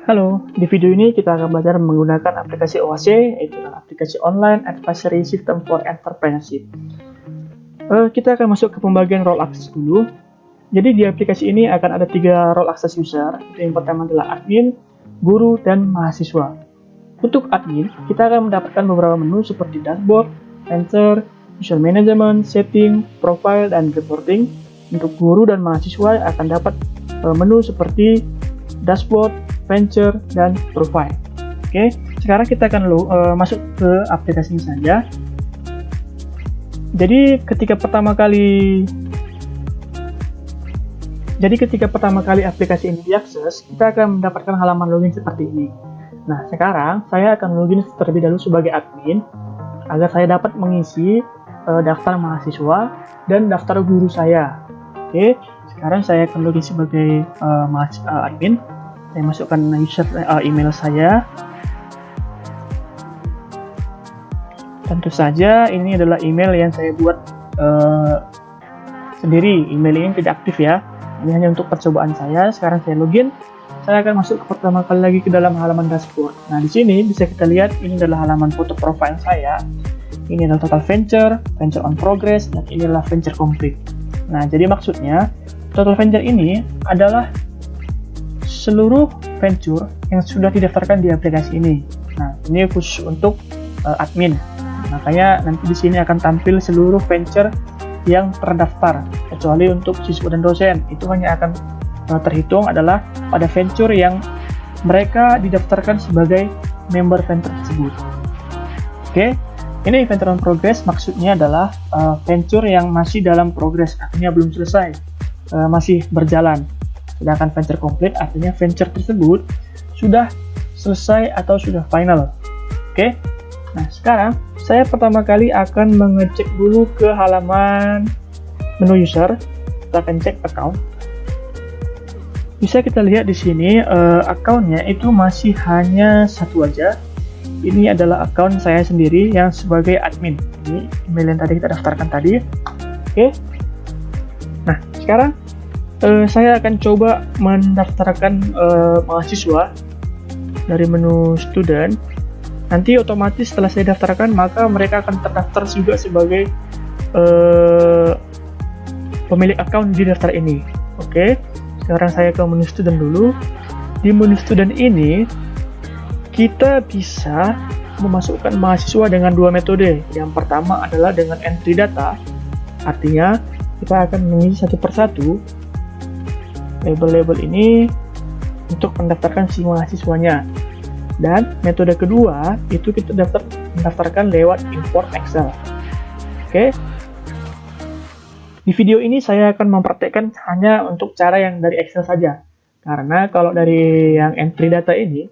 Halo, di video ini kita akan belajar menggunakan aplikasi OAC, yaitu aplikasi Online Advisory System for Entrepreneurship. Kita akan masuk ke pembagian role access dulu. Jadi di aplikasi ini akan ada 3 role access user. Yang pertama adalah admin, guru, dan mahasiswa. Untuk admin, kita akan mendapatkan beberapa menu seperti dashboard, venture, user management, setting, profile, dan reporting. Untuk guru dan mahasiswa akan dapat menu seperti dashboard, venture, dan profile. Oke, sekarang kita akan masuk ke aplikasinya saja. Jadi ketika pertama kali aplikasi ini diakses, kita akan mendapatkan halaman login seperti ini. Nah, sekarang saya akan login terlebih dahulu sebagai admin agar saya dapat mengisi daftar mahasiswa dan daftar guru saya. Oke, sekarang saya akan login sebagai admin. Saya masukkan email saya. Tentu saja ini adalah email yang saya buat sendiri. Email ini tidak aktif ya. Ini hanya untuk percobaan saya. Sekarang saya login. Saya akan masuk pertama kali lagi ke dalam halaman dashboard. Nah, di sini bisa kita lihat ini adalah halaman foto profile saya. Ini adalah total venture, venture on progress, dan ini adalah venture complete. Nah, jadi maksudnya total venture ini adalah seluruh venture yang sudah didaftarkan di aplikasi ini. Nah, ini khusus untuk admin. Makanya nanti di sini akan tampil seluruh venture yang terdaftar, kecuali untuk siswa dan dosen. Itu hanya akan terhitung adalah pada venture yang mereka didaftarkan sebagai member venture tersebut. Oke, ini venture on progress maksudnya adalah venture yang masih dalam progress, artinya belum selesai, masih berjalan. Sedangkan venture complete artinya venture tersebut sudah selesai atau sudah final. Oke. Nah, sekarang saya pertama kali akan mengecek dulu ke halaman menu user. Kita akan cek account. Bisa kita lihat di sini account-nya itu masih hanya satu aja. Ini adalah account saya sendiri yang sebagai admin. Ini email yang tadi kita daftarkan tadi. Oke. Nah, sekarang saya akan coba mendaftarkan mahasiswa dari menu student. Nanti otomatis setelah saya daftarkan, maka mereka akan terdaftar juga sebagai pemilik account di daftar ini. Oke, sekarang saya ke menu student dulu. Di menu student ini, kita bisa memasukkan mahasiswa dengan 2 metode. Yang pertama adalah dengan entry data, artinya kita akan mengisi satu persatu label-label ini untuk mendaftarkan si mahasiswanya. Dan metode kedua itu kita mendaftarkan lewat import Excel. Oke. Di video ini saya akan mempraktekkan hanya untuk cara yang dari Excel saja. Karena kalau dari yang entry data ini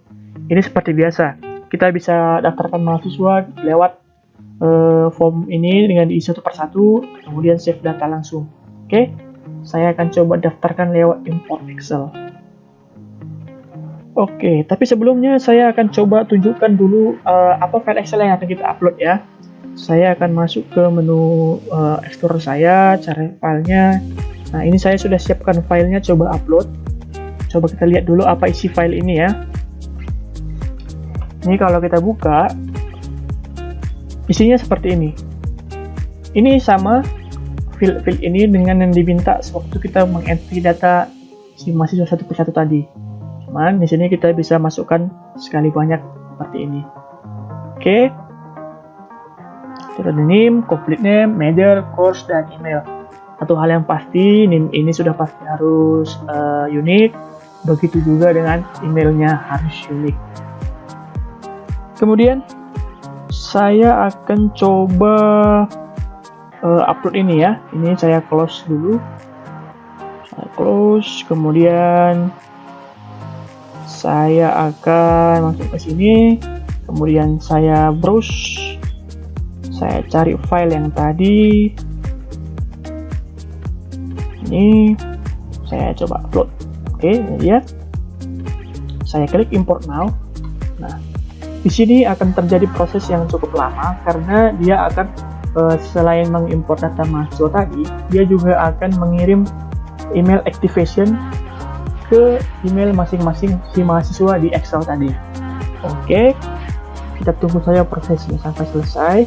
seperti biasa. Kita bisa daftarkan mahasiswa lewat form ini dengan diisi satu persatu, kemudian save data langsung. Oke. Saya akan coba daftarkan lewat import Excel. Oke, tapi sebelumnya saya akan coba tunjukkan dulu apa file Excel yang akan kita upload ya. Saya akan masuk ke menu Explorer saya, cari filenya. Nah, ini saya sudah siapkan filenya, coba upload. Coba kita lihat dulu apa isi file ini ya. Ini kalau kita buka, isinya seperti ini. Ini sama field ini dengan yang diminta sewaktu kita mengentry data si mahasiswa satu persatu tadi. Cuman di sini kita bisa masukkan sekali banyak seperti ini. Oke. Student name, complete name, major, course, dan email. Satu hal yang pasti, ini sudah pasti harus unik. Begitu juga dengan emailnya harus unik. Kemudian saya akan coba upload ini ya. Ini saya close dulu. Saya close, kemudian saya akan masuk ke sini. Kemudian saya browse. Saya cari file yang tadi. Ini saya coba upload. Oke, ini dia. Saya klik import now. Nah, di sini akan terjadi proses yang cukup lama karena dia akan selain mengimport data mahasiswa tadi, dia juga akan mengirim email activation ke email masing-masing si mahasiswa di Excel tadi. Oke, kita tunggu saja prosesnya sampai selesai.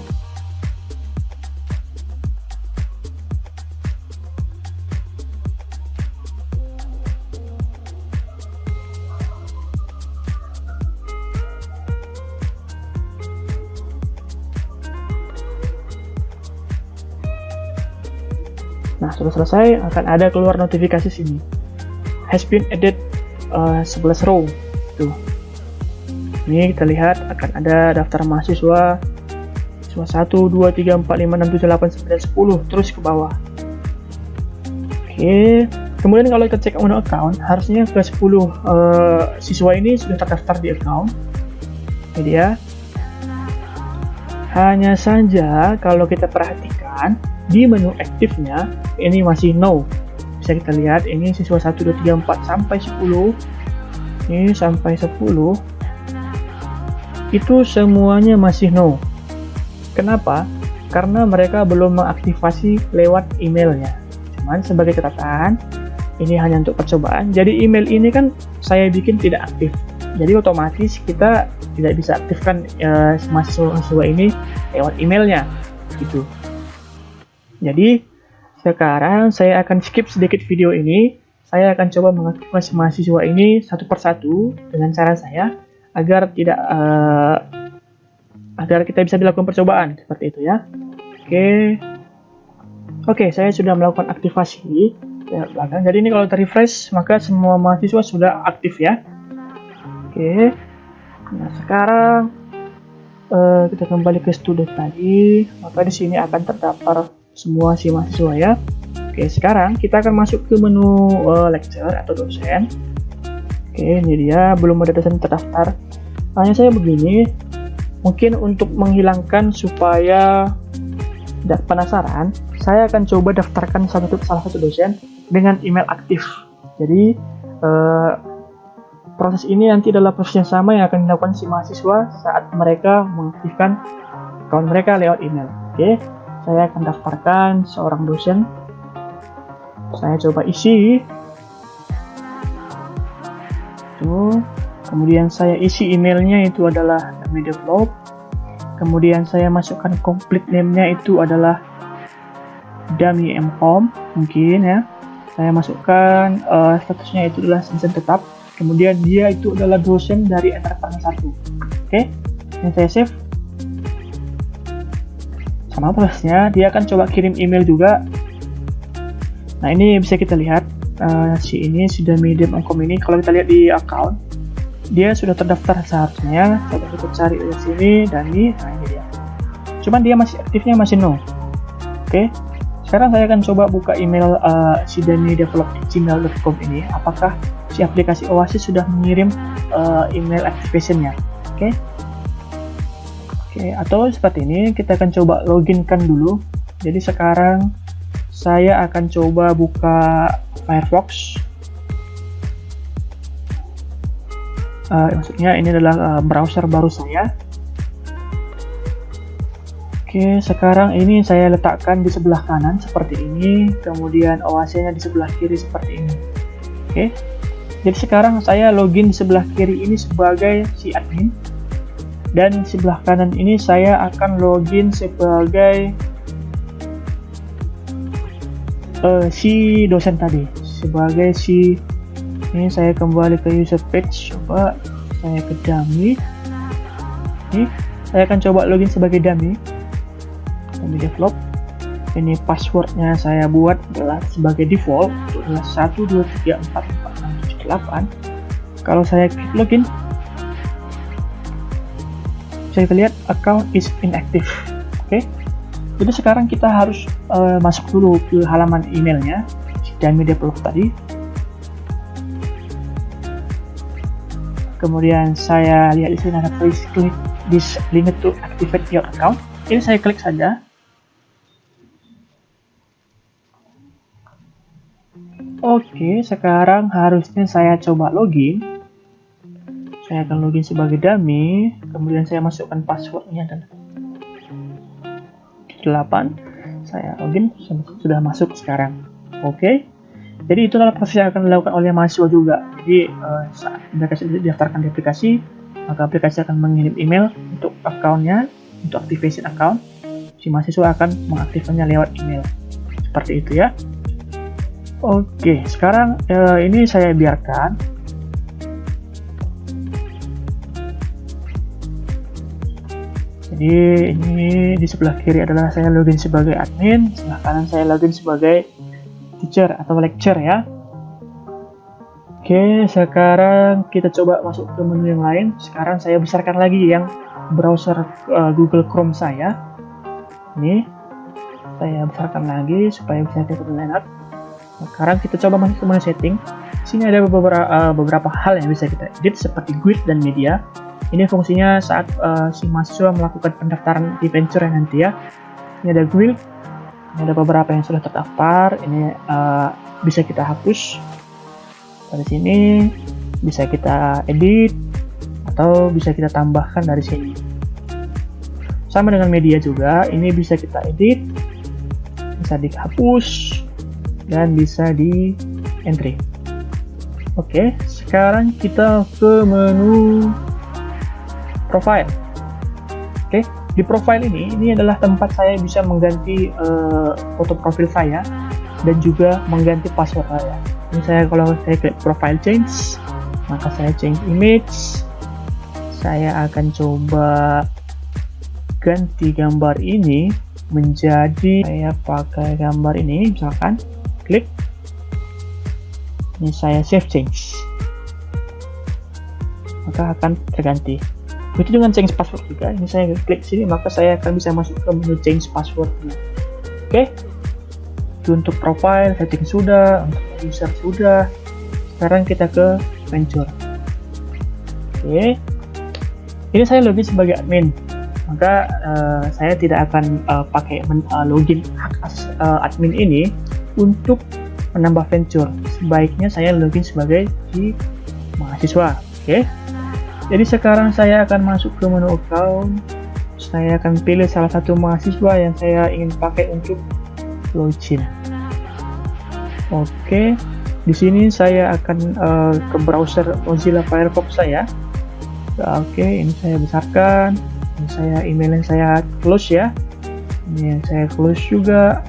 Nah, sudah selesai, akan ada keluar notifikasi sini. Has been added 11 row. Tuh. Ini kita lihat akan ada daftar mahasiswa 1, 2, 3, 4, 5, 6, 7, 8, 9, 10 terus ke bawah. Oke. Kemudian kalau kita cek menu account, harusnya ke 10 siswa ini sudah terdaftar di account. Ini dia. Hanya saja kalau kita perhatikan di menu aktifnya ini masih no. Bisa kita lihat ini siswa 1, 2, 3, 4 sampai 10. Ini sampai 10. Itu semuanya masih no. Kenapa? Karena mereka belum mengaktifasi lewat emailnya. Cuman sebagai catatan, ini hanya untuk percobaan. Jadi email ini kan saya bikin tidak aktif. Jadi otomatis kita tidak bisa aktifkan mahasiswa ini lewat emailnya gitu. Jadi sekarang saya akan skip sedikit video ini. Saya akan coba mengaktifkan mahasiswa ini satu persatu dengan cara saya agar tidak agar kita bisa dilakukan percobaan seperti itu ya. Oke, saya sudah melakukan aktivasi belakang. Jadi ini kalau refresh maka semua mahasiswa sudah aktif ya. Oke. Nah, sekarang kita kembali ke student tadi, maka di sini akan terdaftar semua si mahasiswa ya. Oke, sekarang kita akan masuk ke menu lecture atau dosen. Oke, ini dia, belum ada dosen terdaftar. Hanya saya begini, mungkin untuk menghilangkan supaya tidak penasaran, saya akan coba daftarkan salah satu dosen dengan email aktif. Jadi proses ini nanti adalah proses yang sama yang akan dilakukan si mahasiswa saat mereka mengaktifkan akun mereka lewat email. Oke, saya akan daftarkan seorang dosen. Saya coba isi. Tuh. Kemudian saya isi emailnya itu adalah develop. Kemudian saya masukkan complete name-nya itu adalah dummy mcom mungkin ya. Saya masukkan statusnya itu adalah dosen tetap. Kemudian dia itu adalah dosen dari Enterprise 1. Oke, yang saya save. Sama prosesnya, dia akan coba kirim email juga. Nah, ini bisa kita lihat si ini sudah medium mcom ini. Kalau kita lihat di account, dia sudah terdaftar seharusnya. Coba kita cari di sini dan ini dia. Cuman dia masih aktifnya masih no. Oke. Sekarang saya akan coba buka email si dani@gmail.com ini. Apakah si aplikasi Oasis sudah mengirim email activation-nya? Oke. Atau seperti ini, kita akan coba loginkan dulu. Jadi sekarang saya akan coba buka Firefox. Maksudnya ini adalah browser baru saya. Oke, sekarang ini saya letakkan di sebelah kanan seperti ini, kemudian OAC-nya di sebelah kiri seperti ini. Oke, jadi sekarang saya login di sebelah kiri ini sebagai si admin, dan di sebelah kanan ini saya akan login sebagai si dosen tadi, sebagai si ini. Saya kembali ke user page, coba saya ke dummy. Ini saya akan coba login sebagai dummy develop. Ini passwordnya saya buat adalah sebagai default, itu adalah 123446778. Kalau saya klik login, bisa kita lihat account is inactive. Oke, jadi sekarang kita harus masuk dulu ke halaman emailnya si dummy develop tadi. Kemudian saya lihat di sini ada please click this link to activate your account. Ini saya klik saja. Oke, sekarang harusnya saya coba login. Saya akan login sebagai dummy, kemudian saya masukkan passwordnya adalah 8. Saya login, sudah masuk sekarang. Oke, Jadi itu adalah proses yang akan dilakukan oleh mahasiswa juga. Jadi saat mereka sudah didaftarkan di aplikasi, maka aplikasi akan mengirim email untuk akunnya, untuk activation account. Si mahasiswa akan mengaktifkannya lewat email. Seperti itu ya. Oke, sekarang ini saya biarkan. Jadi ini di sebelah kiri adalah saya login sebagai admin, sebelah kanan saya login sebagai teacher atau lecturer ya. Oke, sekarang kita coba masuk ke menu yang lain. Sekarang saya besarkan lagi yang browser Google Chrome saya. Ini saya besarkan lagi supaya bisa terlihat enak. Sekarang kita coba masuk ke menu setting. Sini ada beberapa hal yang bisa kita edit seperti grid dan media. Ini fungsinya saat si mahasiswa melakukan pendaftaran di venture nanti ya. Ini ada grid, ini ada beberapa yang sudah terdaftar. Ini bisa kita hapus. Dari sini bisa kita edit atau bisa kita tambahkan dari sini. Sama dengan media juga, ini bisa kita edit, bisa dihapus, dan bisa di entry. Oke, sekarang kita ke menu profile. Oke, di profile ini adalah tempat saya bisa mengganti foto profil saya dan juga mengganti password saya. Ini kalau saya klik profile change, maka saya change image. Saya akan coba ganti gambar ini menjadi, saya pakai gambar ini misalkan, klik. Ini saya save change, maka akan terganti. Begitu dengan change password juga. Ini saya klik sini, maka saya akan bisa masuk ke menu change passwordnya. Oke, itu untuk profile setting sudah, untuk user sudah. Sekarang kita ke venture. Oke, ini saya login sebagai admin, maka saya tidak akan pakai login hak admin ini untuk menambah venture. Sebaiknya saya login sebagai si mahasiswa. Oke. Jadi sekarang saya akan masuk ke menu account. Saya akan pilih salah satu mahasiswa yang saya ingin pakai untuk login. Oke, di sini saya akan ke browser Mozilla Firefox saya. Oke, ini saya besarkan. Ini saya email yang saya close ya. Ini yang saya close juga.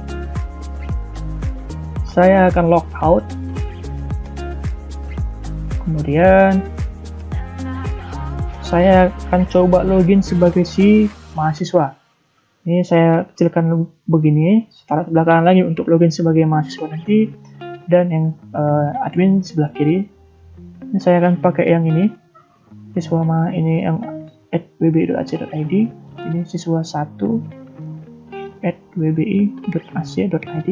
Saya akan log out. Kemudian saya akan coba login sebagai si mahasiswa. Ini saya kecilkan begini, taruh sebelah kanan lagi untuk login sebagai mahasiswa nanti, dan yang admin sebelah kiri. Ini saya akan pakai yang ini, siswa ini yang @wbi.ac.id. Ini siswa 1 @wbi.ac.id.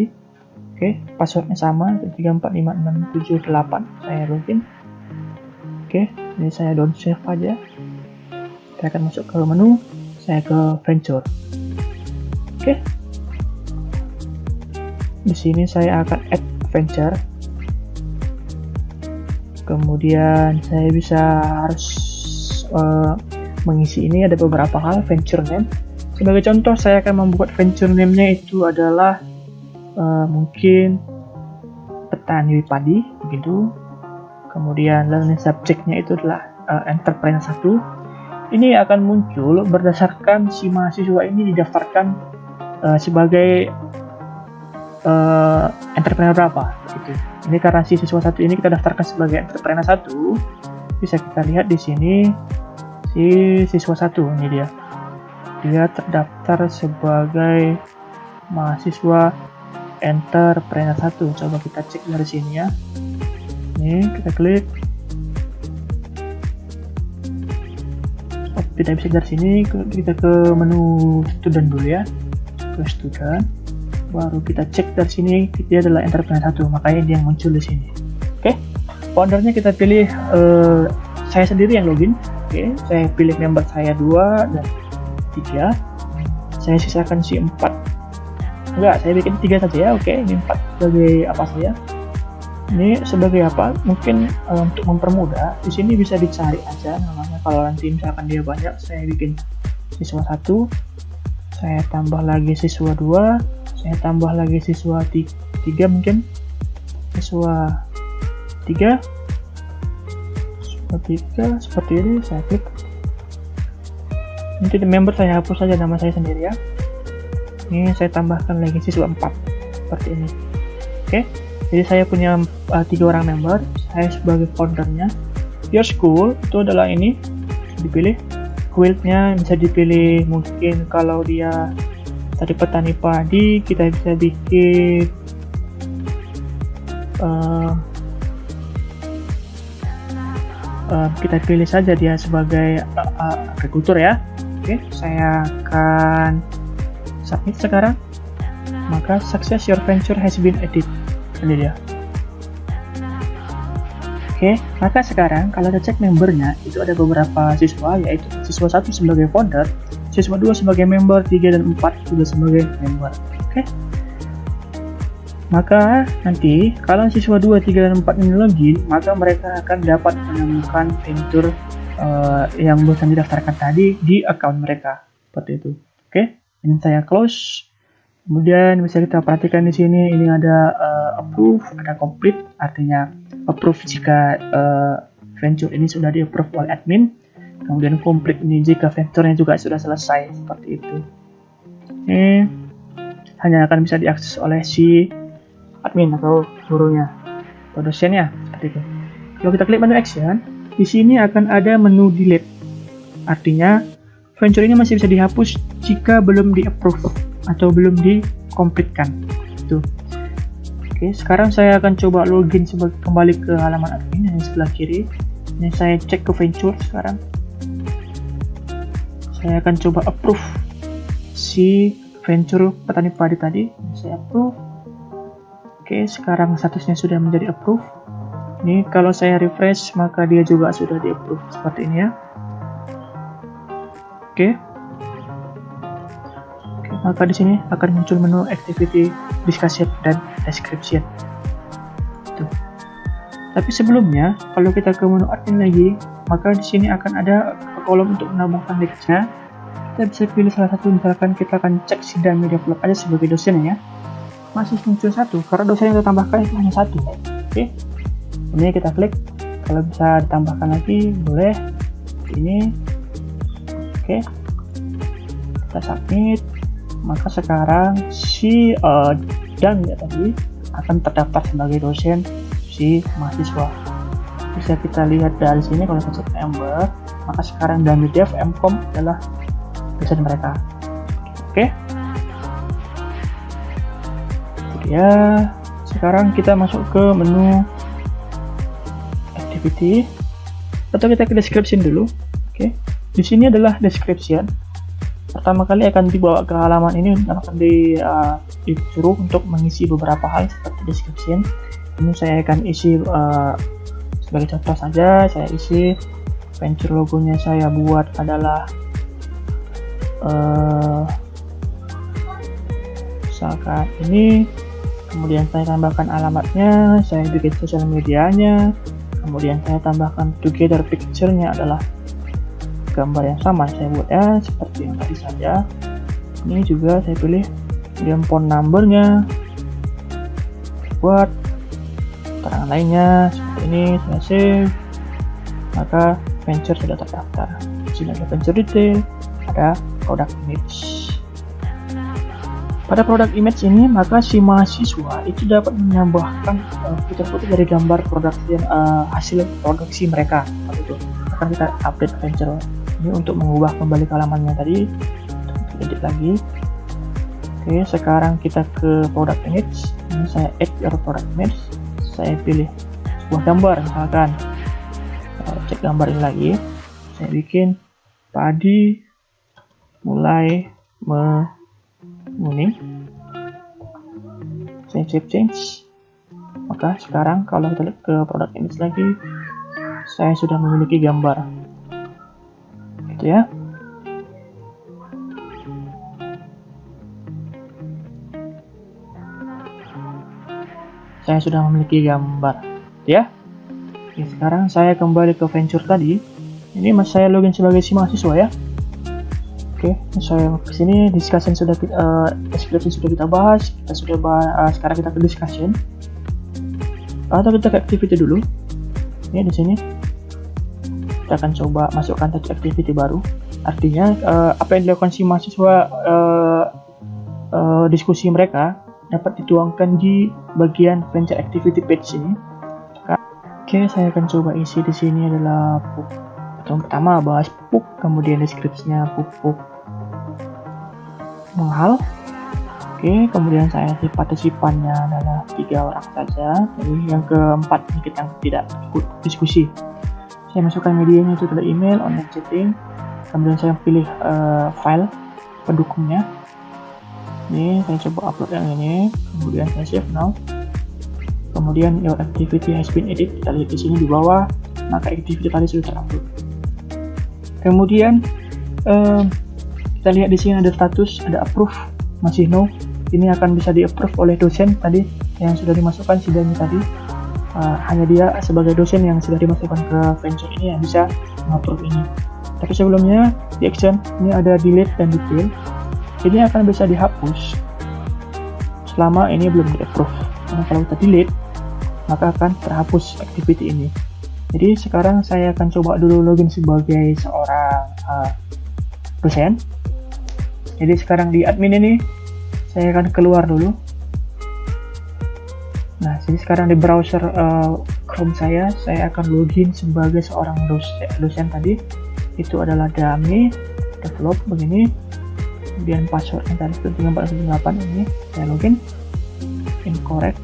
Oke, passwordnya sama 345678. Saya login. Oke, ini saya don't save aja. Saya akan masuk ke menu, saya ke venture. Oke, di sini saya akan add venture. Kemudian saya bisa harus mengisi ini, ada beberapa hal venture name. Sebagai contoh, saya akan membuat venture name-nya itu adalah mungkin petani padi begitu. Kemudian learning subject-nya itu adalah entrepreneur 1. Ini akan muncul berdasarkan si mahasiswa ini didaftarkan sebagai entrepreneur berapa gitu. Ini karena si siswa 1 ini kita daftarkan sebagai entrepreneur 1, bisa kita lihat di sini si siswa 1 ini dia terdaftar sebagai mahasiswa entrepreneur 1. Coba kita cek dari sini ya. Ini kita klik. Tidak bisa dari sini, kita ke menu student dulu ya, ke student, baru kita cek dari sini dia adalah entrepreneur 1, makanya dia muncul di sini. Oke, foundernya kita pilih saya sendiri yang login. Oke, saya pilih member saya 2 dan 3. Saya sisakan si 4. Enggak, saya bikin 3 saja ya. Oke, ini 4 sebagai apa saya? Ini sebagai apa? Mungkin untuk mempermudah, di sini bisa dicari aja namanya. Kalau nanti misalkan dia banyak, saya bikin siswa 1, saya tambah lagi siswa 2, saya tambah lagi siswa 3 mungkin. siswa 3 seperti ini. Saya klik. Nanti di member saya hapus saja nama saya sendiri ya. Ini saya tambahkan lagi siswa 4 seperti ini. Oke, jadi saya punya 3 orang member. Saya sebagai foundernya. Your school itu adalah ini, dipilih. Guildnya bisa dipilih, mungkin kalau dia tadi petani padi, kita bisa bikin kita pilih saja dia sebagai agrikultur ya. Oke, saya akan submit sekarang. Maka success, your venture has been added. Ini dia. Oke, maka sekarang kalau kita cek membernya, itu ada beberapa siswa, yaitu siswa 1 sebagai founder, siswa 2 sebagai member, 3 dan 4 juga sebagai member. Oke. Maka nanti kalau siswa 2, 3 dan 4 ini login, maka mereka akan dapat menemukan venture yang bosan didaftarkan tadi di account mereka. Seperti itu. Oke, ini saya close. Kemudian bisa kita perhatikan di sini, ini ada approve, ada complete, artinya approve jika venture ini sudah di approve oleh admin. Kemudian complete ini jika venture-nya juga sudah selesai, seperti itu. Ini hanya akan bisa diakses oleh si admin atau gurunya atau dosennya, seperti itu. Kalau kita klik menu action, di sini akan ada menu delete. Artinya venture ini masih bisa dihapus jika belum di approve atau belum dikomplitkan. Itu. Oke, sekarang saya akan coba login kembali ke halaman admin yang sebelah kiri. Ini saya cek ke venture sekarang. Saya akan coba approve si venture petani padi tadi. Saya approve. Oke, sekarang statusnya sudah menjadi approve. Ini kalau saya refresh maka dia juga sudah di approve seperti ini ya. Oke. Maka di sini akan muncul menu activity, discussion, dan description. Tuh. Tapi sebelumnya, kalau kita ke menu admin lagi, maka di sini akan ada kolom untuk menambahkan teksnya. Kita bisa pilih salah satu, misalkan kita akan cek si Dami Develop aja sebagai dosen ya. Masih muncul satu, karena dosen yang kita tambahkan itu hanya satu. Oke. Ini kita klik, kalau bisa ditambahkan lagi, boleh. Ini. Oke. Kita submit. Maka sekarang si Dan ya tadi akan terdaftar sebagai dosen si mahasiswa. Bisa kita lihat dari sini kalau kita cek member, maka sekarang Dami Dev MCom adalah dosen mereka. Oke. Ya, sekarang kita masuk ke menu activity atau kita ke description dulu. Oke. Di sini adalah description. Pertama kali akan dibawa ke halaman ini, akan disuruh untuk mengisi beberapa hal seperti description. Ini saya akan isi sebagai contoh saja, saya isi venture logonya saya buat adalah misalkan ini, kemudian saya tambahkan alamatnya, saya bikin sosial medianya, kemudian saya tambahkan together picture-nya adalah gambar yang sama saya buat ya, seperti yang tadi saja. Ini juga saya pilih kemudian phone number-nya, buat keterangan lainnya seperti ini, saya save. Maka venture sudah terdaftar. Di sini ada venture detail, ada product image. Pada product image ini, maka si mahasiswa itu dapat menambahkan foto-foto dari gambar produksi hasil produksi mereka. Itu akan kita update venture ini untuk mengubah kembali ke halamannya tadi, untuk edit lagi. Oke, sekarang kita ke product image. Ini saya add your product image, saya pilih sebuah gambar, misalkan cek gambar ini lagi, saya bikin padi mulai menguning, saya save change. Maka sekarang kalau kita lihat ke product image lagi, saya sudah memiliki gambar gitu ya. Saya sudah memiliki gambar ya. Oke, sekarang saya kembali ke venture tadi. Ini saya login sebagai si mahasiswa ya. Oke, saya ke sini, discussion sudah description sudah kita bahas. Kita sudah bahas, sekarang kita ke discussion. Atau kita ke activity dulu. Ini di sini kita akan coba masukkan touch activity baru. Artinya apa yang dilakukan si mahasiswa diskusi mereka dapat dituangkan di bagian venture activity page ini. Oke, saya akan coba isi di sini adalah PUP. Yang pertama bahas PUP, kemudian deskripsinya PUP mahal. Oke, kemudian saya si partisipannya adalah 3 orang saja. Jadi yang keempat ini kita tidak ikut diskusi. Saya masukkan medianya itu adalah email, online chatting. Kemudian saya pilih file pendukungnya. Ini saya coba upload yang ini. Kemudian saya save now. Kemudian your activity has been edit. Kita lihat di sini di bawah, maka activity tadi sudah terupload. Kemudian kita lihat di sini ada status, ada approve, masih no. Ini akan bisa di approve oleh dosen tadi yang sudah dimasukkan si Dani tadi. Hanya dia sebagai dosen yang sudah dimasukkan ke venture ini yang bisa mengapprove ini. Tapi sebelumnya di action ini ada delete dan detail. Ini akan bisa dihapus selama ini belum di approve. Karena kalau kita delete maka akan terhapus activity ini. Jadi sekarang saya akan coba dulu login sebagai seorang dosen. Jadi sekarang di admin ini saya akan keluar dulu. Nah, jadi sekarang di browser Chrome saya akan login sebagai seorang dosen tadi. Itu adalah dummy develop begini. Kemudian passwordnya tadi 3418 ini saya login. Incorrect,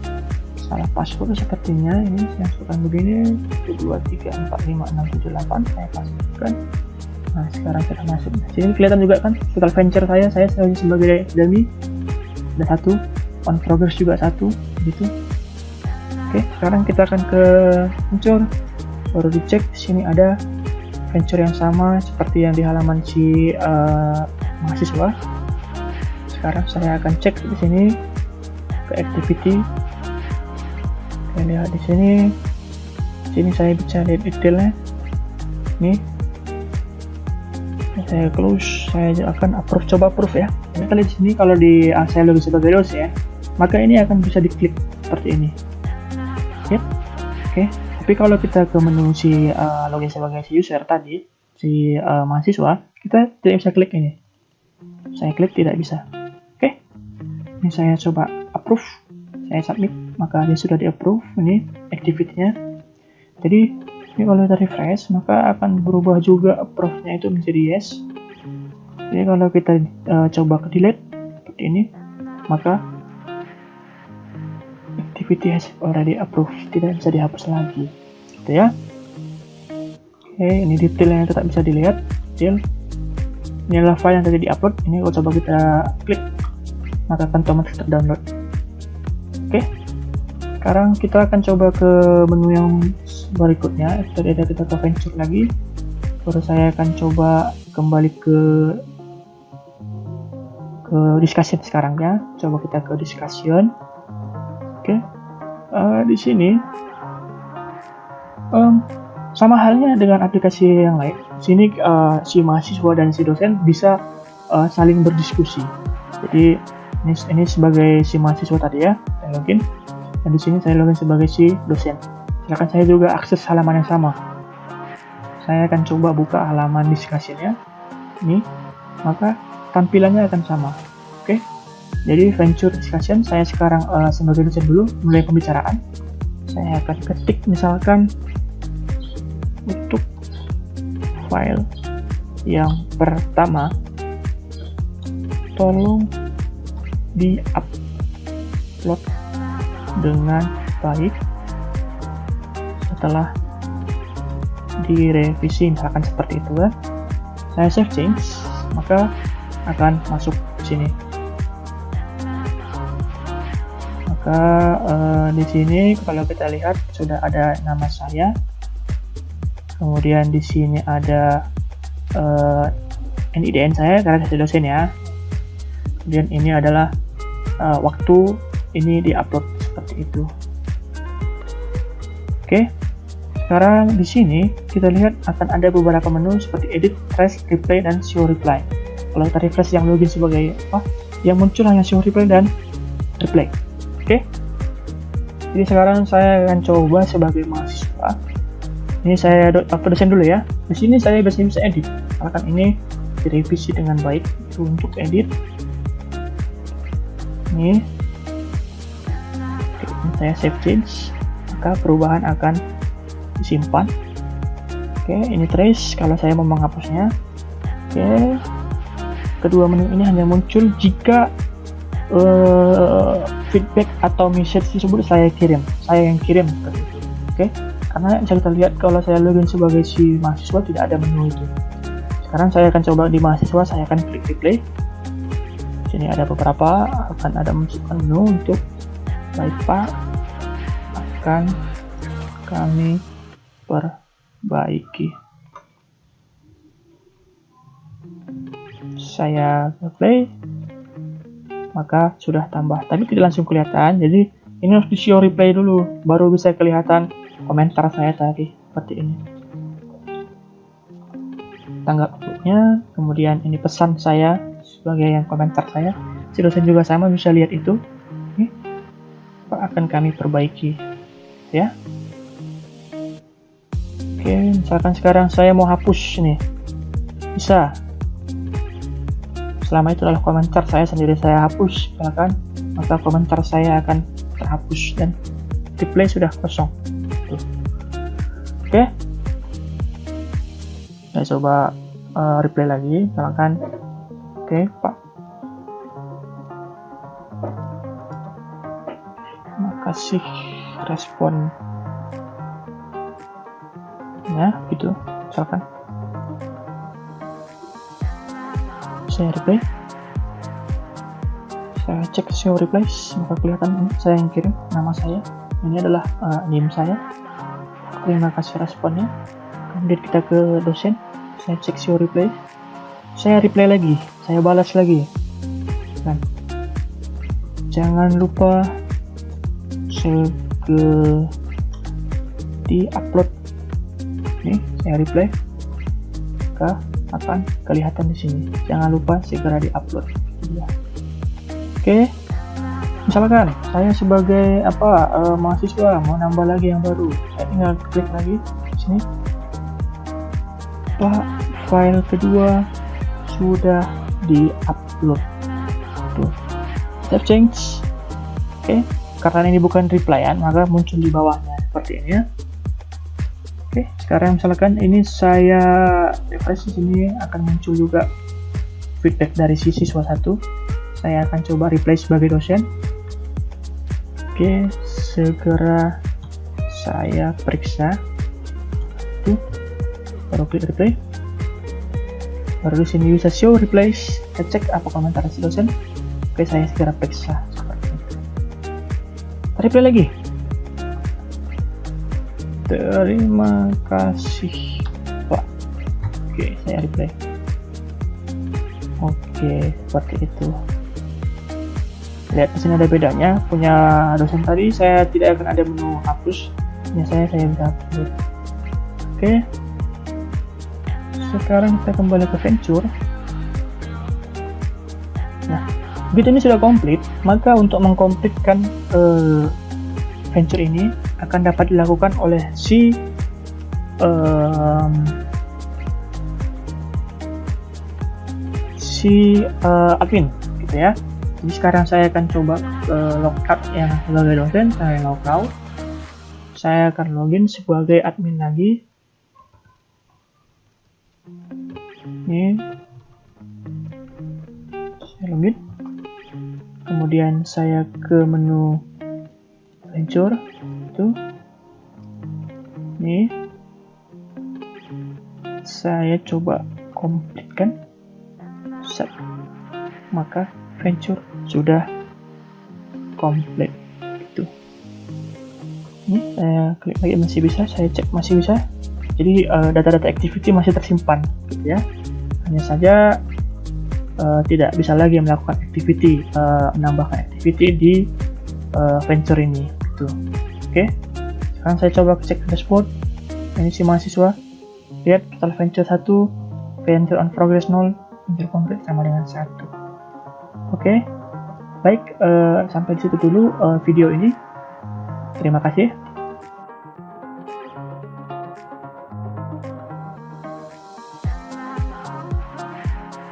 salah password sepertinya. Ini saya masukkan begini 123456778 saya pastikan. Nah, sekarang kita masuk. Sini kelihatan juga kan total venture saya sebagai dummy ada 1, on progress juga 1 gitu. Oke, sekarang kita akan ke venture, baru dicek. Di sini ada venture yang sama seperti yang di halaman si mahasiswa. Sekarang saya akan cek di sini ke activity. Kita lihat di sini. Sini saya bisa lihat detailnya. Nih, saya close. Saya akan coba approve ya. Ini kali di sini kalau di saya login sebagai dosen ya, maka ini akan bisa diklik seperti ini. Oke. Tapi kalau kita ke menu si login sebagai si user tadi, si mahasiswa, kita tidak bisa klik ini. Saya klik tidak bisa. Oke. Ini saya coba approve. Saya submit, maka dia sudah di-approve ini activity-nya. Jadi ini kalau kita refresh, maka akan berubah juga approve-nya itu menjadi yes. Jadi kalau kita coba ke delete seperti ini, maka activity has already approved, tidak bisa dihapus lagi gitu ya. Oke, ini detailnya tetap bisa dilihat. Detail ini adalah file yang tadi diupload. Ini kalau coba kita klik, maka akan otomatis terdownload. Oke, sekarang kita akan coba ke menu yang berikutnya. Tadi ada kita ke venture lagi, baru saya akan coba kembali ke discussion sekarang ya. Coba kita ke discussion. Oke, di sini sama halnya dengan aplikasi yang lain. Sini si mahasiswa dan si dosen bisa saling berdiskusi. Jadi ini sebagai si mahasiswa tadi ya, saya login. Dan di sini saya login sebagai si dosen. Silakan saya juga akses halaman yang sama. Saya akan coba buka halaman discussion-nya. Ini, maka tampilannya akan sama. Oke. Jadi venture discussion, saya sekarang sebagai dosen dulu mulai pembicaraan. Saya akan ketik misalkan untuk file yang pertama tolong di-upload dengan baik setelah direvisi, misalkan seperti itu ya. Saya save change, maka akan masuk ke sini. Maka di sini kalau kita lihat sudah ada nama saya, kemudian di sini ada NIDN saya karena saya dosen ya. Kemudian ini adalah waktu ini diupload seperti itu. Oke, sekarang di sini kita lihat akan ada beberapa menu seperti edit, trace, replay, dan show reply. Kalau kita refresh yang login sebagai yang muncul hanya show reply dan replay. Oke, Jadi sekarang saya akan coba sebagai mahasiswa. Ini saya dosen dulu ya. Di sini saya biasanya bisa edit. Misalkan ini direvisi dengan baik. Itu untuk edit. Ini saya save change, maka perubahan akan disimpan. Oke, ini trace kalau saya mau menghapusnya. Oke, kedua menu ini hanya muncul jika feedback atau message tersebut saya yang kirim. Oke, karena bisa kita lihat kalau saya login sebagai si mahasiswa tidak ada menu itu. Sekarang saya akan coba di mahasiswa, saya akan klik replay. Sini ada beberapa, akan ada masukkan menu untuk baik Pak, akan kami perbaiki. Saya play, maka sudah tambah. Tadi tidak langsung kelihatan, jadi ini harus di show replay dulu, baru bisa kelihatan komentar saya tadi seperti ini. Tanggapnya, kemudian ini pesan saya sebagai yang komentar saya. Si dosen juga sama bisa lihat itu. Akan kami perbaiki ya. Oke, misalkan sekarang saya mau hapus nih, bisa. Selama itu adalah komentar saya sendiri, saya hapus misalkan, maka komentar saya akan terhapus dan replay sudah kosong. Tuh. Oke, saya coba replay lagi misalkan. Oke Pak, kasih respon ya gitu misalkan. Saya replay, saya cek show replies, maka kelihatan saya yang kirim, nama saya ini adalah name saya. Terima kasih responnya. Kemudian kita ke dosen, saya cek show replay, saya replay lagi, saya balas lagi kan. Jangan lupa di upload. Nih saya reply, maka akan kelihatan di sini. Jangan lupa segera di upload. Ya. Oke, misalkan saya sebagai mahasiswa mau nambah lagi yang baru, saya tinggal klik lagi di sini. Pak, file kedua sudah di upload. Tuh, save change. Oke. Karena ini bukan replyan, maka muncul di bawahnya seperti ini ya. Oke, sekarang misalkan ini saya refresh, di sini akan muncul juga feedback dari si siswa 1. Saya akan coba replay sebagai dosen. Oke, segera saya periksa. Tuh, baru klik replay. Baru di sini bisa show replays. Kita cek apa komentar si dosen. Oke, saya segera periksa. Replay lagi. Terima kasih Pak. Oke, saya replay. Oke, seperti itu. Lihat di sini ada bedanya. Punya dosen tadi saya tidak akan ada menu hapus. Ini saya bisa hapus. Oke. Sekarang kita kembali ke Venture. Nah, begitu ini sudah komplit, maka untuk mengkomplitkan Venture ini akan dapat dilakukan oleh si admin gitu ya. Jadi sekarang saya akan coba logout yang sebagai dosen, saya logout. Saya akan login sebagai admin lagi. Ini saya login. Kemudian saya ke menu Venture itu. Ini saya coba komplitkan. Set. Maka Venture sudah komplit. Itu. Ini saya klik lagi, masih bisa, saya cek masih bisa. Jadi data-data activity masih tersimpan gitu ya. Hanya saja tidak bisa lagi melakukan activity, menambahkan activity di Venture ini gitu. Oke. Sekarang saya coba cek dashboard. Ini si mahasiswa. Lihat total Venture 1, Venture on progress 0, Venture complete sama dengan 1. Oke. Baik, sampai di situ dulu video ini. Terima kasih.